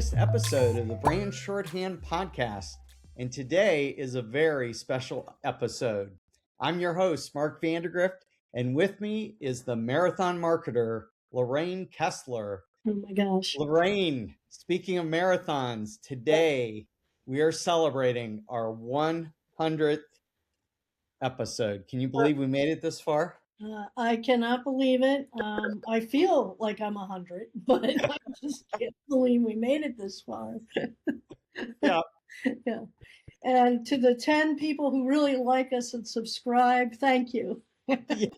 latest episode of the Brand Shorthand Podcast, and today is a very special episode. I'm your host, Mark Vandergrift, and with me is the marathon marketer, Lorraine Kessler. Oh my gosh. Lorraine, speaking of marathons, today we are celebrating our 100th episode. Can you believe we made it this far? I cannot believe it. I feel like I'm 100, but I just can't believe we made it this far. Yeah. Yeah. And to the 10 people who really like us and subscribe, thank you. Yes,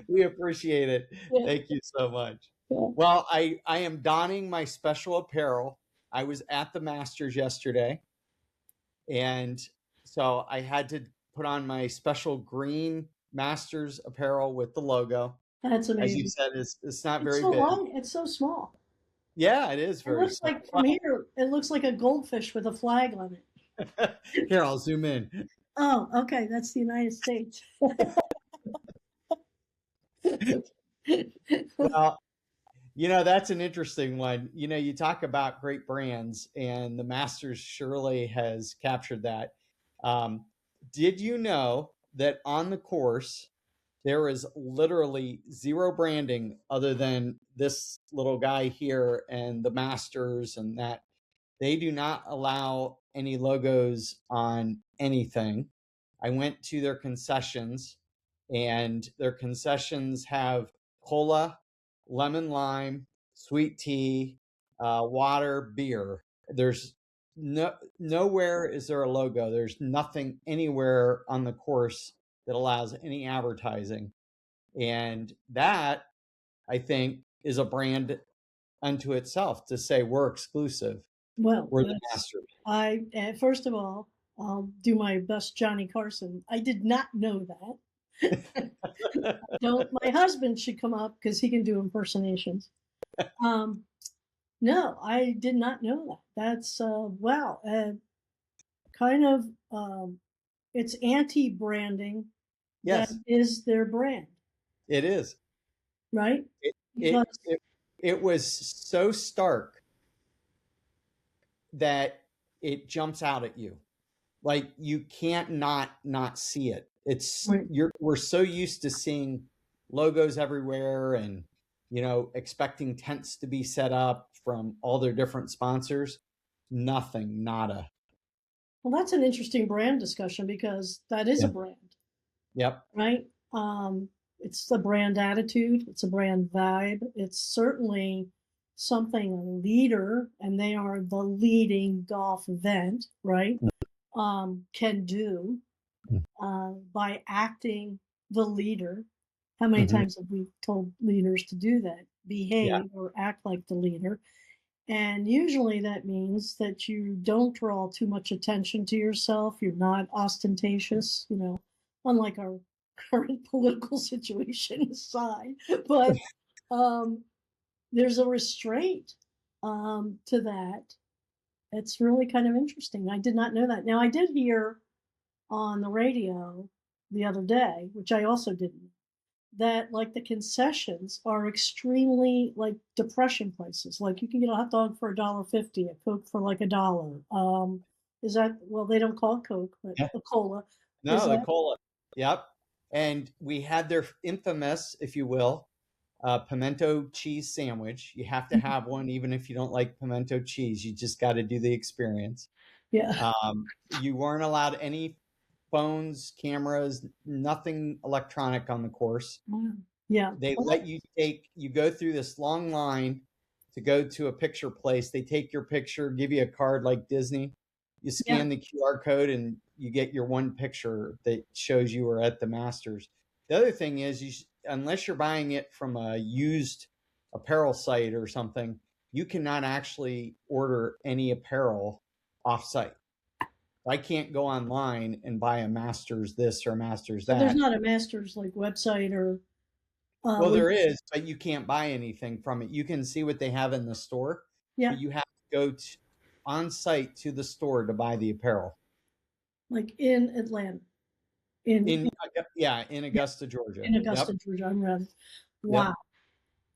we appreciate it. Yeah. Thank you so much. Yeah. Well, I am donning my special apparel. I was at the Masters yesterday, and so I had to put on my special green Masters apparel with the logo. That's amazing. As you said, it's not very so big. long. It's so small. Yeah, it is It very looks small. like from here, it looks like a goldfish with a flag on it. Here, I'll zoom in. Oh, okay. That's the United States. Well, that's an interesting one. You talk about great brands, and the Masters surely has captured that. Did you know that on the course, there is literally zero branding other than this little guy here and the Masters, and that they do not allow any logos on anything? I went to their concessions, and their concessions have cola, lemon lime, sweet tea, water, beer. There's nowhere is there a logo. There's nothing anywhere on the course that allows any advertising. And that, I think, is a brand unto itself to say we're exclusive. Well, We're the Masters. First of all, I'll do my best Johnny Carson. I did not know that. My husband should come up because he can do impersonations. No, I did not know that. That's wow. Kind of, it's anti-branding. Yes, that is their brand, it is. right? It was so stark that it jumps out at you. Like you can't not see it. It's Right. We're so used to seeing logos everywhere and expecting tents to be set up from all their different sponsors. Nothing, nada. Well, that's an interesting brand discussion because that is a brand, Yep. right? It's a brand attitude. It's a brand vibe. It's certainly something a leader, and they are the leading golf event, right? Can do by acting the leader. How many times have we told leaders to do that? Behave or act like the leader. And usually that means that you don't draw too much attention to yourself. You're not ostentatious, unlike our current political situation aside. But there's a restraint to that. It's really kind of interesting. I did not know that. Now, I did hear on the radio the other day, which I also didn't, that like the concessions are extremely like depression places. Like you can get a hot dog for $1.50, a Coke for like $1. Is that, well, they don't call it Coke, but the cola. No, the cola. Yep. And we had their infamous, if you will, pimento cheese sandwich. You have to have one, even if you don't like pimento cheese. You just got to do the experience. Yeah. You weren't allowed any phones, cameras, nothing electronic on the course. Yeah. They let you go through this long line to go to a picture place. They take your picture, give you a card like Disney. You scan the QR code and you get your one picture that shows you were at the Masters. The other thing is, unless you're buying it from a used apparel site or something, you cannot actually order any apparel off-site. I can't go online and buy a Masters this or a Masters that. There's not a Masters like website or. Well, there is, but you can't buy anything from it. You can see what they have in the store. Yeah. But you have to go on site to the store to buy the apparel. Like in Atlanta. In Augusta, Georgia. In Augusta, Georgia. I'm ready. Wow.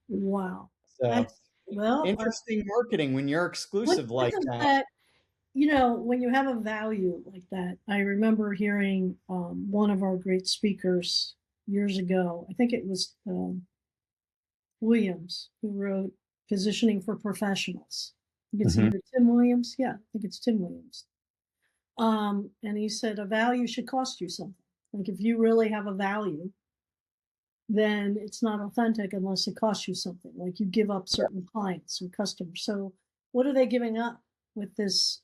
Yep. Wow. So Well, Interesting marketing when you're exclusive what like does that. that, you know, when you have a value like that, I remember hearing one of our great speakers years ago. I think it was Williams who wrote Positioning for Professionals. I think it's Mhm. either Tim Williams. Yeah, I think it's Tim Williams. And he said a value should cost you something. Like if you really have a value, then it's not authentic unless it costs you something. Like you give up certain clients or customers. So what are they giving up with this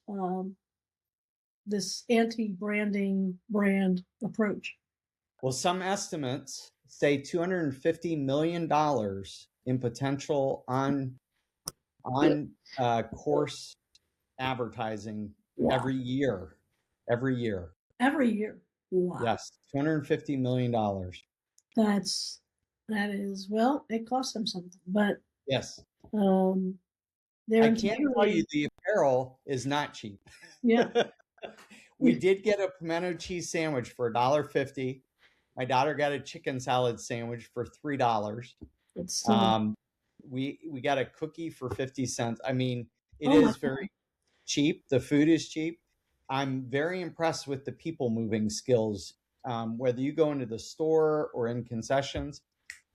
anti-branding brand approach? Well, some estimates say $250 million in potential on course advertising Wow. every year. Every year. Every year. Wow. Yes, $250 million. That is, well, it costs them something, but Yes. um, their I can tell you integrity. the apparel is not cheap. Yeah. We did get a pimento cheese sandwich for $1.50. My daughter got a chicken salad sandwich for $3. It's still, Um, we got a cookie for 50 cents. I mean, it oh my is God. very cheap. The food is cheap. I'm very impressed with the people moving skills. Whether you go into the store or in concessions,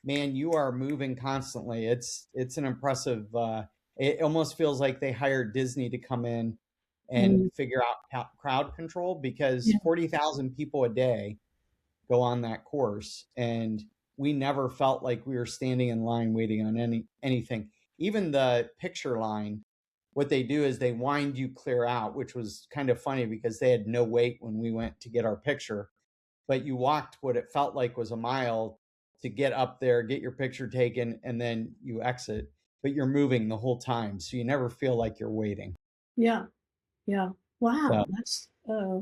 man, you are moving constantly. It's an impressive. It almost feels like they hired Disney to come in and Mm, figure out crowd control because yeah. 40,000 people a day go on that course, and we never felt like we were standing in line waiting on anything. Even the picture line, what they do is they wind you clear out, which was kind of funny because they had no wait when we went to get our picture, but you walked what it felt like was a mile to get up there, get your picture taken, and then you exit. But you're moving the whole time, so you never feel like you're waiting. Yeah. Yeah. So Wow. Well, that's a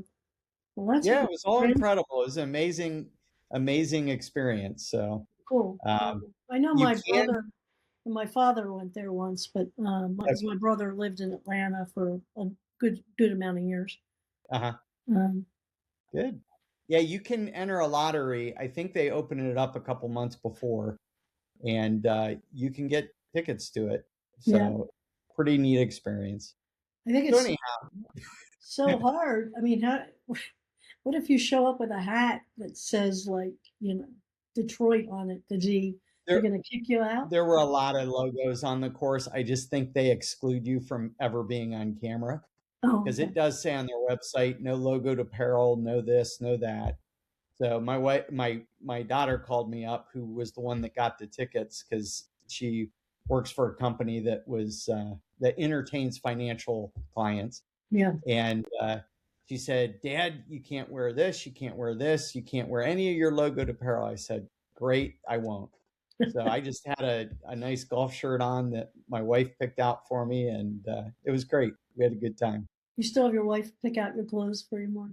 yeah, great it was all brand. incredible. It was an amazing experience. So Cool. um, I know you my can. brother and my father went there once, but because my brother lived in Atlanta for a good amount of years. Uh-huh. Um, Good. Yeah, you can enter a lottery. I think they opened it up a couple months before, and you can get tickets to it. yeah, So pretty neat experience. I think So it's anyhow, so hard. I mean, how? What if you show up with a hat that says like, you know, Detroit on it? They're there gonna kick you out? there were a lot of logos on the course. I just think they exclude you from ever being on camera Oh, because okay. it does say on their website, no logoed apparel, no this, no that. So my wife, my daughter called me up, who was the one that got the tickets because she works for a company that was that entertains financial clients, Yeah. and she said, "Dad, you can't wear this, you can't wear this, you can't wear any of your logoed apparel." I said, "Great, I won't." So I just had a nice golf shirt on that my wife picked out for me, and it was great. We had a good time. You still have your wife pick out your clothes for you more?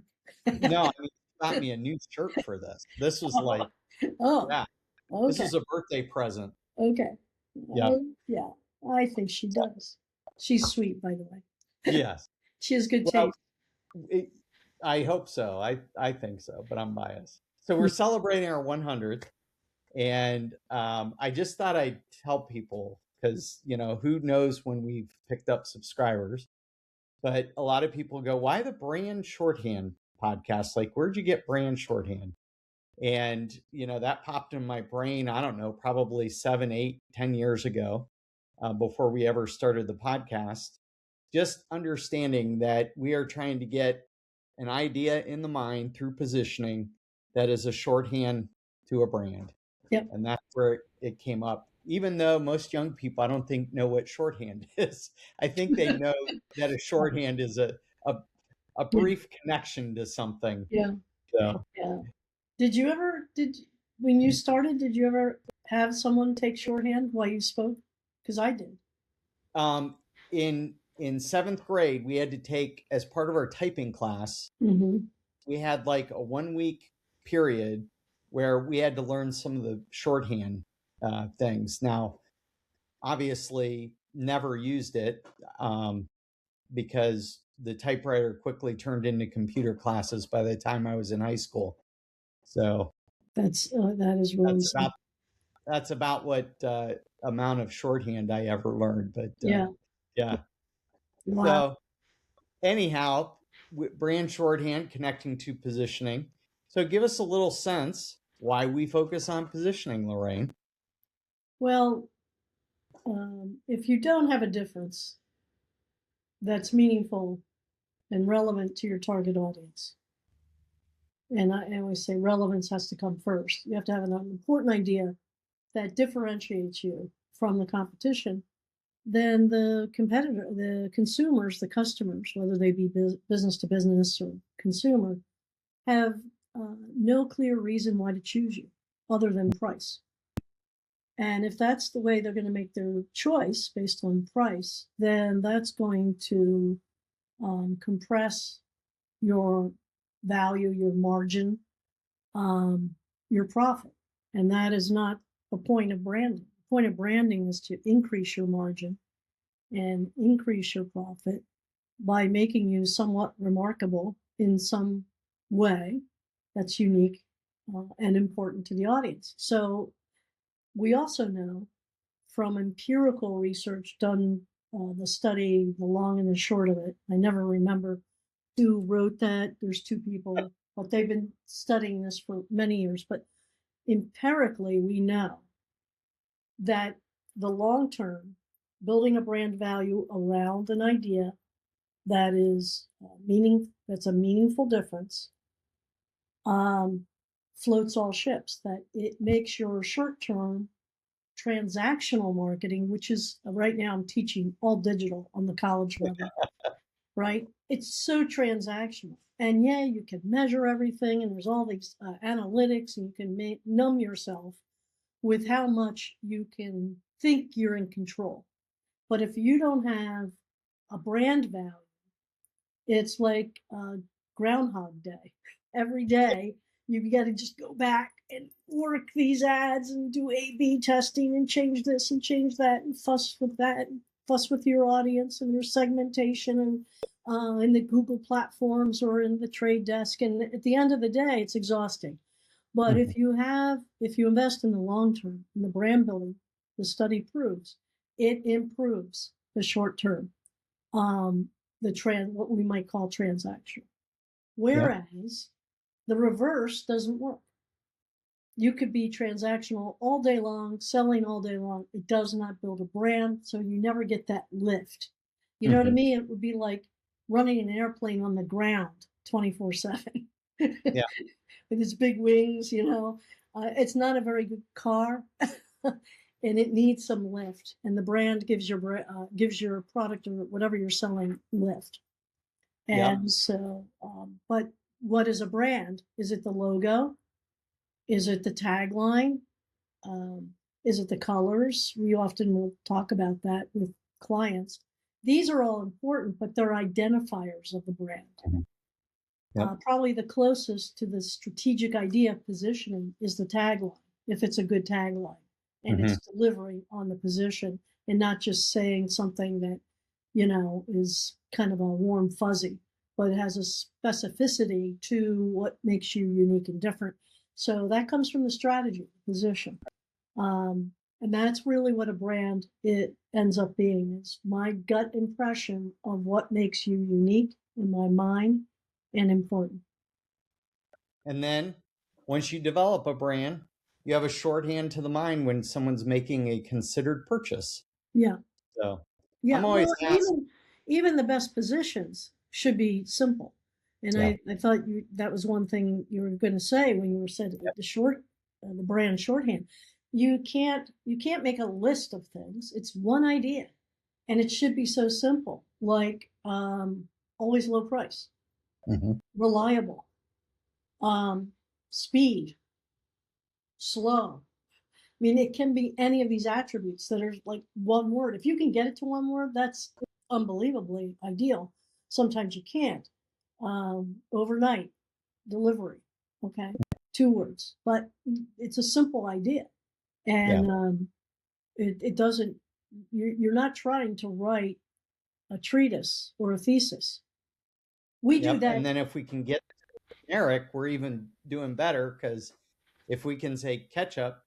No, I mean, she got me a new shirt for this. This was like, Oh, yeah, this okay. was a birthday present. Okay. Yeah. Yeah, I think she does. She's sweet, by the way. Yes. She has good Well, taste. it, I hope so. I think so, but I'm biased. So we're celebrating our 100th, and I just thought I'd tell people because who knows when we've picked up subscribers, but a lot of people go, "Why the brand shorthand podcast? Like, where'd you get brand shorthand?" And that popped in my brain. I don't know, probably 7, 8, 10 years ago, before we ever started the podcast. Just understanding that we are trying to get an idea in the mind through positioning that is a shorthand to a brand. Yep. And that's where it came up. Even though most young people, I don't think, know what shorthand is. I think they know that a shorthand is a, a Yeah. brief connection to something. Yeah. So, Yeah. When you started, did you ever have someone take shorthand while you spoke? Because I did. um, in seventh grade, we had to take, as part of our typing class, Mm-hmm. we had like a 1 week period where we had to learn some of the shorthand things. Now, obviously, never used it because the typewriter quickly turned into computer classes by the time I was in high school. So That is really that's smart. that's about what amount of shorthand I ever learned. But Yeah. yeah. Wow. So anyhow, brand shorthand connecting to positioning. So give us a little sense why we focus on positioning, Lorraine. Well, if you don't have a difference that's meaningful and relevant to your target audience, and I always say relevance has to come first. You have to have an important idea that differentiates you from the competition. Then the competitor, the consumers, the customers, whether they be business to business or consumer, have no clear reason why to choose you other than price. And if that's the way they're going to make their choice based on price, then that's going to compress your value, your margin, your profit. And that is not the point of branding. The point of branding is to increase your margin and increase your profit by making you somewhat remarkable in some way that's unique and important to the audience. So we also know from empirical research done, the study, the long and the short of it, I never remember who wrote that. There's two people, but they've been studying this for many years. But empirically, we know that the long term, building a brand value around an idea that is that's a meaningful difference, um, floats all ships. That it makes your short term transactional marketing, which is right now I'm teaching all digital on the college level, right? It's so transactional. And yeah, you can measure everything, and there's all these analytics, and you can numb yourself with how much you can think you're in control. But if you don't have a brand value, it's like Groundhog Day. Every day, you got to just go back and work these ads and do A/B testing and change this and change that and fuss with that and fuss with your audience and your segmentation and in the Google platforms or in the trade desk. And at the end of the day, it's exhausting. But if you invest in the long term in the brand building, the study proves it improves the short term, what we might call transaction. Whereas the reverse doesn't work. You could be transactional all day long, selling all day long. It does not build a brand, so you never get that lift. You know, to me, it would be like running an airplane on the ground 24/7 Yeah. with its big wings. It's not a very good car, and it needs some lift. And the brand gives your product or whatever you're selling lift. Yeah. And so, but what is a brand? Is it the logo? Is it the tagline? Is it the colors? We often will talk about that with clients. These are all important, but they're identifiers of the brand. Yep. Probably the closest to the strategic idea of positioning is the tagline, if it's a good tagline, and it's delivering on the position and not just saying something that, is kind of a warm fuzzy, but it has a specificity to what makes you unique and different. So that comes from the strategy, position. And that's really what a brand it ends up being. It's my gut impression of what makes you unique in my mind and important. And then once you develop a brand, you have a shorthand to the mind when someone's making a considered purchase. Yeah. So Yeah. I'm always Well, even the best positions should be simple. And I thought that was one thing you were going to say when you were said the brand shorthand. You can't make a list of things. It's one idea, and it should be so simple, like always low price, reliable, speed, slow. I mean, it can be any of these attributes that are like one word. If you can get it to one word, that's unbelievably ideal. Sometimes you can't. Overnight delivery, okay, 2 words, but it's a simple idea, and it doesn't. You're not trying to write a treatise or a thesis. We do that. And then if we can get generic, we're even doing better, because if we can say ketchup,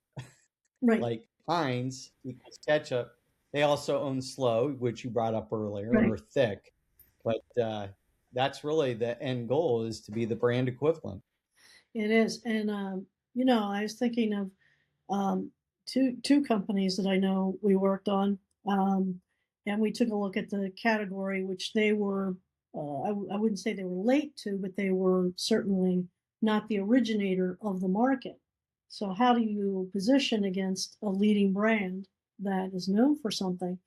Right. Like Heinz equals ketchup. They also own Slow, which you brought up earlier, Right. or Thick. But that's really the end goal, is to be the brand equivalent. It is. And, I was thinking of um, two companies that I know we worked on, and we took a look at the category which they were. I wouldn't say they were late to, but they were certainly not the originator of the market. So how do you position against a leading brand that is known for something?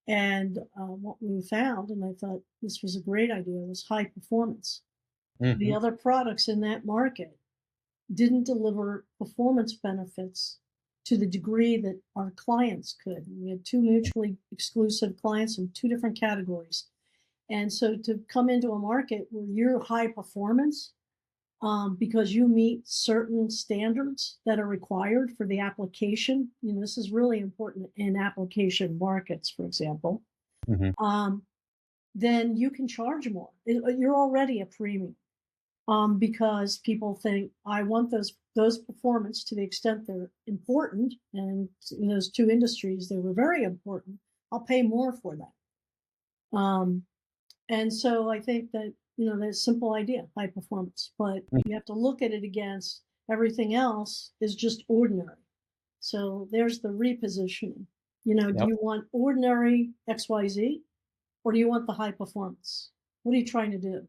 And what we found, and I thought this was a great idea, was high performance. The Hmm. other products in that market didn't deliver performance benefits to the degree that our clients could. We had two mutually exclusive clients in two different categories. And so to come into a market where you're high performance, because you meet certain standards that are required for the application, this is really important in application markets, for example, Hmm. um, then you can charge more. You're already a premium, because people think I want those performance to the extent they're important, and in those two industries they were very important. I'll pay more for that. Um, and so I think that that simple idea, high performance, but you have to look at it against everything else is just ordinary. So there's the repositioning. Do Yep. you want ordinary XYZ, or do you want the high performance? What are you trying to do?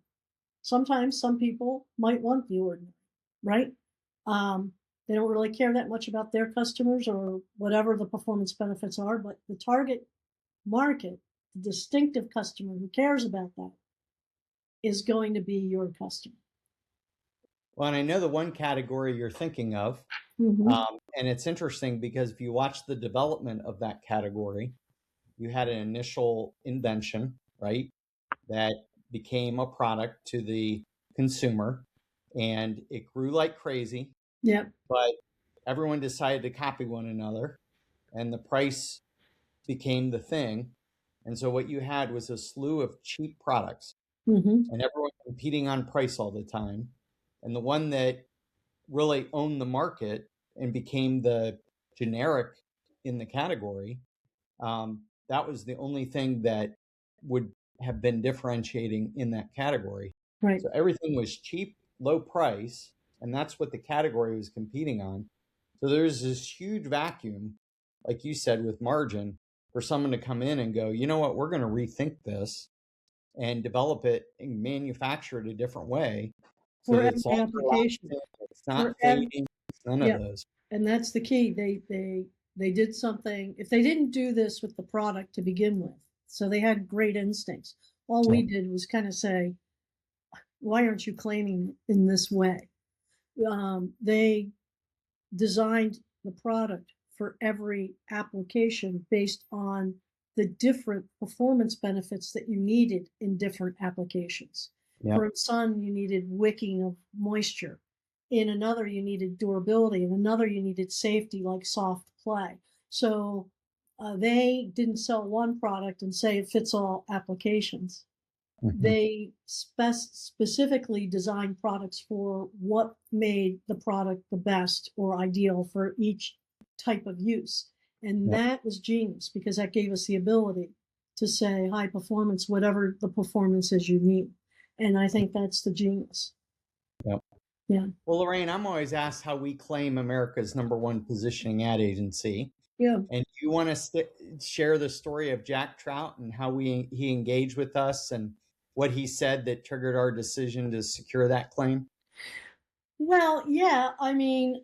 Sometimes some people might want the ordinary, right? They don't really care that much about their customers or whatever the performance benefits are, but the target market, the distinctive customer who cares about that, is going to be your customer. Well, and I know the one category you're thinking of, Mm-hmm. and it's interesting because if you watch the development of that category, you had an initial invention, right, that became a product to the consumer, and it grew like crazy, Yep. but everyone decided to copy one another, and the price became the thing. And so what you had was a slew of cheap products, Mm-hmm. and everyone competing on price all the time. And the one that really owned the market and became the generic in the category, that was the only thing that would have been differentiating in that category. Right. So everything was cheap, low price, and that's what the category was competing on. So there's this huge vacuum, like you said, with margin for someone to come in and go, you know what, we're going to rethink this and develop it and manufacture it a different way so For that it's every longer application. lasting, it's For not ev- fading, it's none of yeah. those. And that's the key. They did something. If they didn't do this with the product to begin with, so they had great instincts. All we Yep. did was kind of say, why aren't you claiming in this way? They designed the product for every application based on the different performance benefits that you needed in different applications. Yep. For sun, you needed wicking of moisture. In another, you needed durability. In another, you needed safety, like soft play. So they didn't sell one product and say it fits all applications. Mm-hmm. They specifically designed products for what made the product the best or ideal for each type of use. And Yep. that was genius because that gave us the ability to say high performance, whatever the performance is you need. And I think that's the genius. Yep. Yeah. Well, Lorraine, I'm always asked how we claim America's #1 positioning ad agency. Yeah. And you want to share the story of Jack Trout and how he engaged with us and what he said that triggered our decision to secure that claim? Well, yeah. I mean,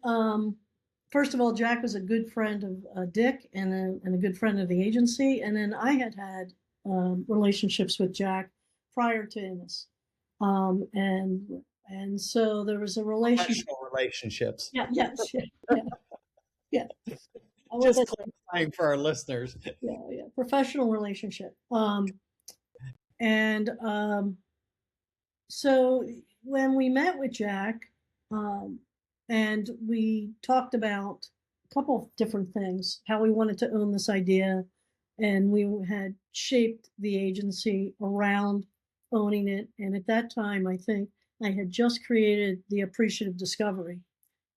first of all, Jack was a good friend of Dick and a good friend of the agency. And then I had relationships with Jack prior to this. And so there was a relationship. Professional relationships. Yeah, yes, yeah, yeah, yeah. I was Just at, clarifying for our listeners. yeah, yeah, professional relationship. And So when we met with Jack, um, and we talked about a couple of different things, how we wanted to own this idea, and we had shaped the agency around owning it. And at that time, I think I had just created the appreciative discovery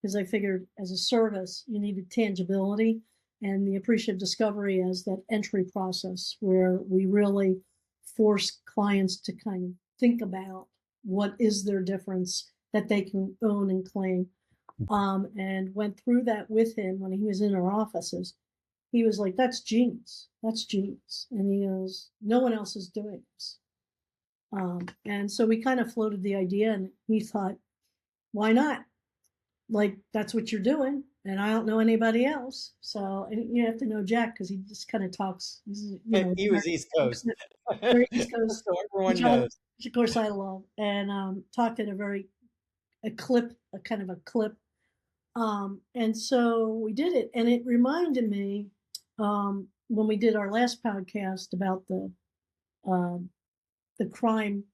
because I figured as a service, you needed tangibility. and the appreciative discovery as that entry process where we really force clients to kind of think about what is their difference that they can own and claim. And went through that with him when he was in our offices. He was like, that's genius. That's genius. And he goes, no one else is doing this. And so we kind of floated the idea, and he thought, why not? Like, that's what you're doing, and I don't know anybody else. So, and you have to know Jack because he just kind of talks. He was East Coast. Very East Coast, So everyone knows. which of course I love, and talked at a kind of a clip. And so we did it, and it reminded me when we did our last podcast about the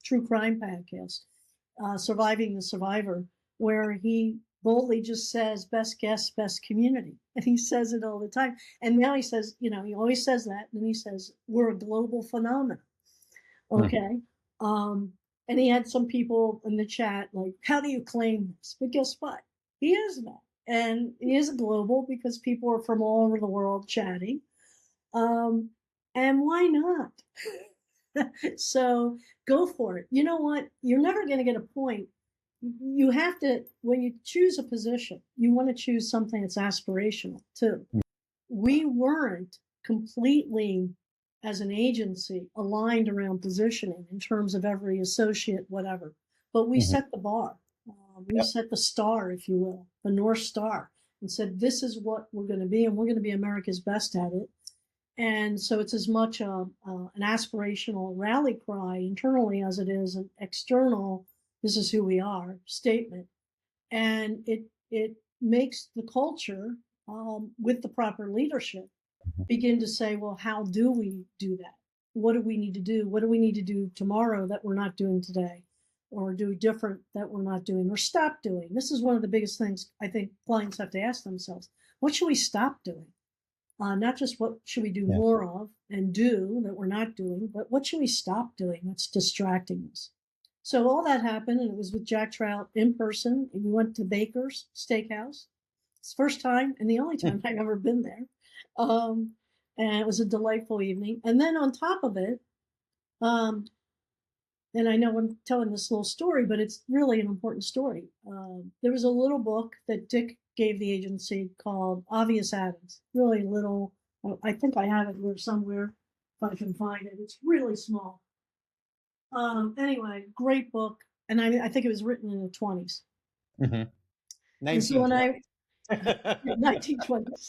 true crime podcast, Surviving the Survivor, where he boldly just says best guess, best community. And he says it all the time. And now he says, he always says that. And then he says, we're a global phenomenon. Okay. And he had some people in the chat like, how do you claim this? But guess what? He is that. And he is global because people are from all over the world chatting. And why not? So go for it. You know what? You're never going to get a point. You have to, when you choose a position, you want to choose something that's aspirational too. We weren't completely, as an agency, aligned around positioning in terms of every associate, whatever. But we set the bar. We set the star, if you will, the North Star, and said, this is what we're going to be, and we're going to be America's best at it. And so it's as much an aspirational rally cry internally as it is an external, this is who we are statement. And it makes the culture with the proper leadership begin to say, well, how do we do that? What do we need to do? What do we need to do tomorrow that we're not doing today? Or do different that we're not doing or stop doing? This is one of the biggest things I think clients have to ask themselves. What should we stop doing? Not just what should we do more of and do that we're not doing, but what should we stop doing that's distracting us? So all that happened, and it was with Jack Trout in person. And we went to Baker's Steakhouse. It's the first time and the only time I've ever been there. And it was a delightful evening. And then on top of it, and I know I'm telling this little story, but it's really an important story. There was a little book that Dick gave the agency called Obvious Atoms. Really little. I think I have it here somewhere if I can find it. It's really small. Anyway, great book. And I think it was written in the 20s. Mm-hmm. 1920s.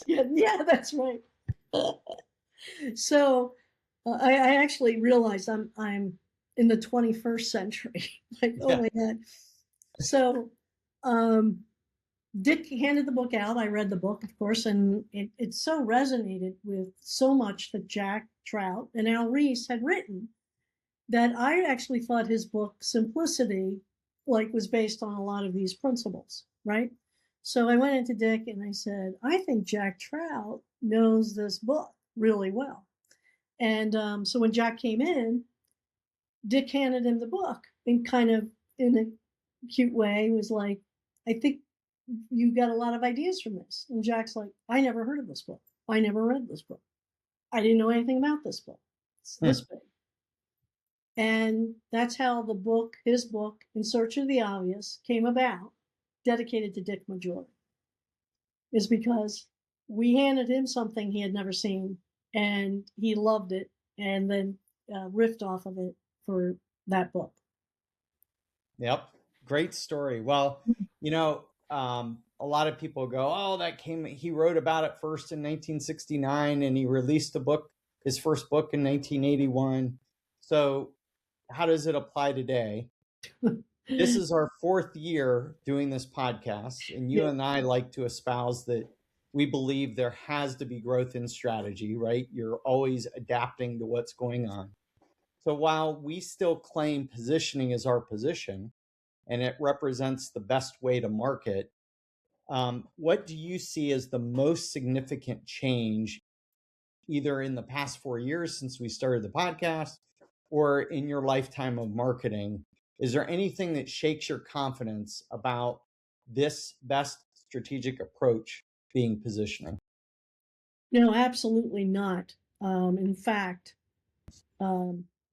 Yeah, that's right. So I actually realized I'm in the 21st century. Like, oh my God. So Dick handed the book out. I read the book, of course, and it so resonated with so much that Jack Trout and Al Reese had written that I actually thought his book, Simplicity, was based on a lot of these principles, right? So I went into Dick and I said, I think Jack Trout knows this book really well. And so when Jack came in, Dick handed him the book and kind of in a cute way was like, I think you got a lot of ideas from this. And Jack's like, I never heard of this book. I never read this book. I didn't know anything about this book. It's this big. And that's how the book, his book, In Search of the Obvious, came about, dedicated to Dick Maggiore. Is because we handed him something he had never seen, and he loved it, and then riffed off of it for that book. Yep. Great story. Well, a lot of people go, oh, he wrote about it first in 1969 and he released his first book in 1981. So how does it apply today? This is our 4th year doing this podcast, and you and I like to espouse that we believe there has to be growth in strategy, right? You're always adapting to what's going on. So while we still claim positioning as our position, and it represents the best way to market, what do you see as the most significant change, either in the past 4 years since we started the podcast or in your lifetime of marketing? Is there anything that shakes your confidence about this best strategic approach being positioning? No, absolutely not. In fact,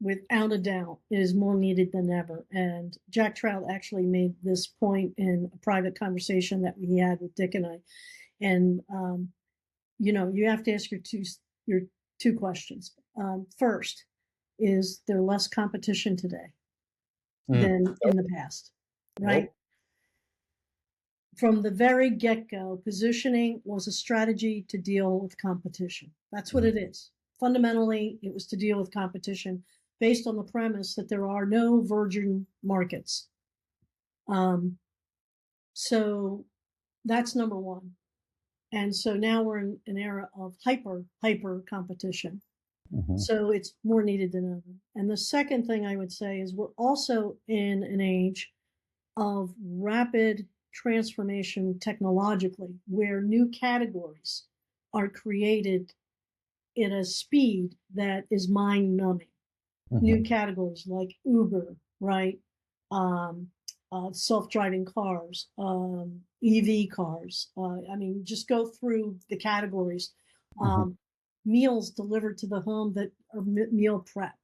without a doubt, it is more needed than ever. And Jack Trout actually made this point in a private conversation that we had with Dick and I. And you have to ask your two questions. First, is there less competition today Mm. than in the past? Right? Nope. From the very get-go, positioning was a strategy to deal with competition. That's what it is. Fundamentally, it was to deal with competition based on the premise that there are no virgin markets. So that's number one. And so now we're in an era of hyper competition. So it's more needed than ever. And the second thing I would say is we're also in an age of rapid transformation technologically, where new categories are created at a speed that is mind numbing. New categories like Uber, right? Self-driving cars, EV cars. I mean, just go through the categories. Meals delivered to the home that are meal prep.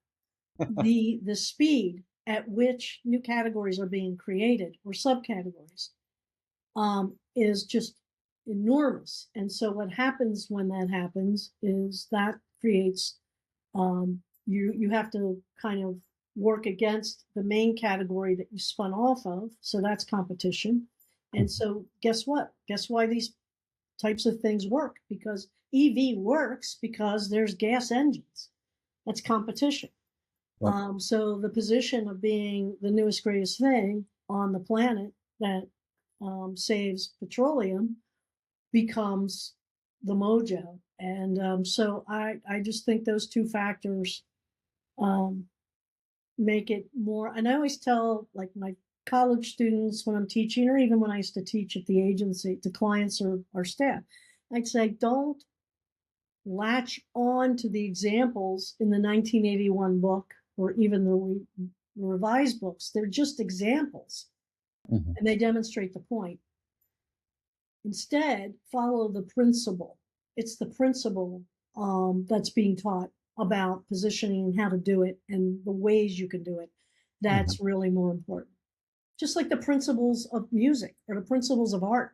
The speed at which new categories are being created or subcategories is just enormous. And so what happens when that happens is that creates you have to kind of work against the main category that you spun off of. So that's competition. And so guess what? Guess why these types of things work? Because EV works because there's gas engines. That's competition. So the position of being the newest, greatest thing on the planet that saves petroleum becomes the mojo. And so I just think those two factors make it more. And I always tell like my college students when I'm teaching, or even when I used to teach at the agency to clients or our staff, I'd say, don't latch on to the examples in the 1981 book or even the revised books. They're just examples and they demonstrate the point. Instead, follow the principle. It's the principle that's being taught about positioning and how to do it and the ways you can do it. That's really more important. Just like the principles of music or the principles of art.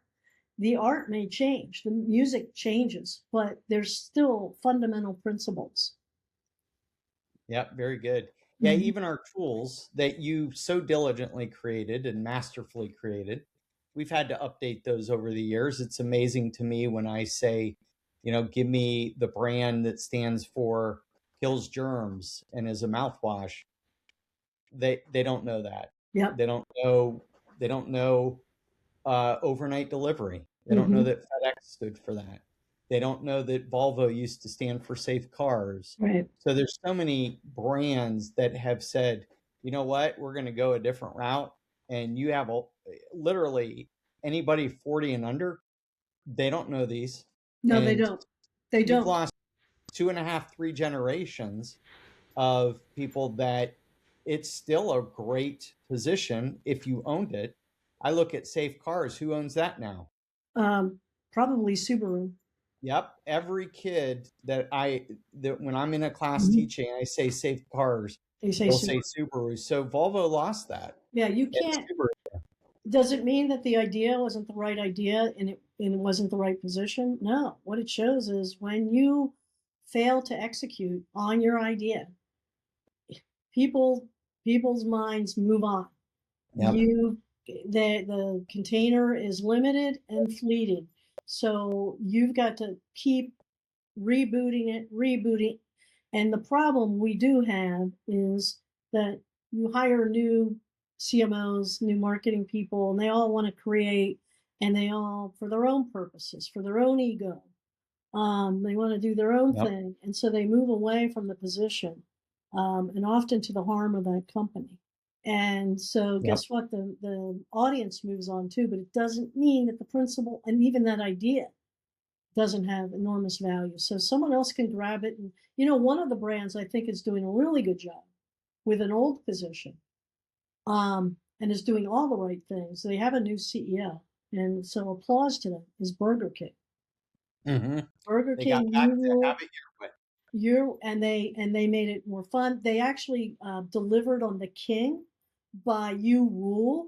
The art may change, the music changes, but there's still fundamental principles. Yep, very good. Yeah, even our tools that you so diligently created and masterfully created, we've had to update those over the years. It's amazing to me when I say, give me the brand that stands for kills germs and is a mouthwash. They don't know that. Yep. They don't know overnight delivery. They don't know that FedEx stood for that. They don't know that Volvo used to stand for safe cars. Right. So there's so many brands that have said, you know what, we're going to go a different route. And you have literally anybody 40 and under, they don't know these. No, they And don't. They you've don't. lost 2.5, 3 generations of people that it's still a great position if you owned it. I look at safe cars. Who owns that now? Probably Subaru. Yep. Every kid that when I'm in a class teaching, I say safe cars, They say they'll Subaru. say Subaru. So Volvo lost that. Yeah, you And can't. Subaru. Does it mean that the idea wasn't the right idea and it wasn't the right position? No. What it shows is when you fail to execute on your idea, people's minds move on. Yep. The container is limited and fleeting. So you've got to keep rebooting. And the problem we do have is that you hire new CMOs, new marketing people, and they all want to create, and they all, for their own purposes, for their own ego, they want to do their own thing. And so they move away from the position, and often to the harm of that company. And so guess what? The audience moves on too, but it doesn't mean that the principle and even that idea doesn't have enormous value. So someone else can grab it. And, one of the brands I think is doing a really good job with an old position and is doing all the right things. They have a new CEO. And so applause to them is Burger King. Hmm. Burger They got King, back you to rule. have it your way. And they made it more fun. They actually delivered on the King by You Rule.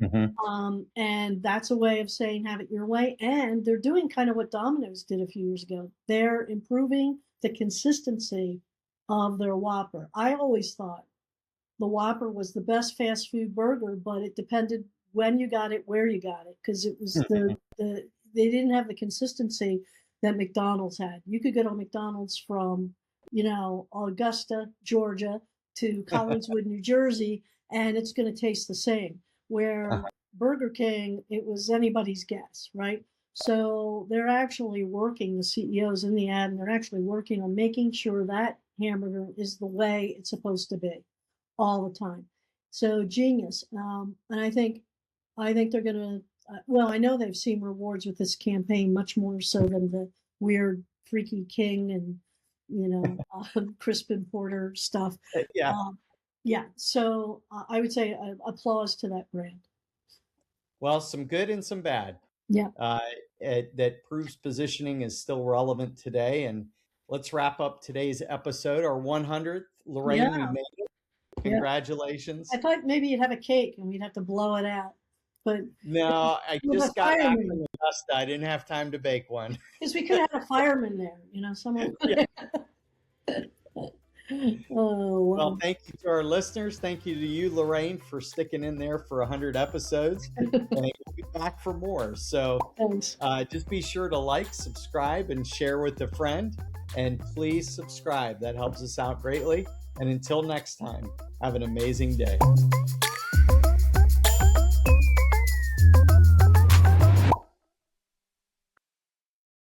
Hmm. And that's a way of saying have it your way. And they're doing kind of what Domino's did a few years ago. They're improving the consistency of their Whopper. I always thought the Whopper was the best fast food burger, but it depended when you got it, where you got it, because it was they didn't have the consistency that McDonald's had. You could go to McDonald's from, Augusta, Georgia to Collingswood, New Jersey, and it's going to taste the same. Where Burger King, it was anybody's guess, right? So they're actually working, the CEOs in the ad, and they're actually working on making sure that hamburger is the way it's supposed to be all the time. So genius. And I think they're gonna. Well, I know they've seen rewards with this campaign much more so than the weird, freaky King and Crispin Porter stuff. Yeah. Yeah. So I would say applause to that brand. Well, some good and some bad. Yeah. That proves positioning is still relevant today. And let's wrap up today's episode, our 100th. Lorraine, we Yeah. made it. Yeah. Congratulations. I thought maybe you'd have a cake and we'd have to blow it out, but No, I with a just got back fireman. from Augusta. I didn't have time to bake one. Because we could have had a fireman there, someone. Yeah. Oh, Well, thank you to our listeners. Thank you to you, Lorraine, for sticking in there for 100 episodes. And we'll be back for more. So thanks. just be sure to like, subscribe, and share with a friend. And please subscribe. That helps us out greatly. And until next time, have an amazing day.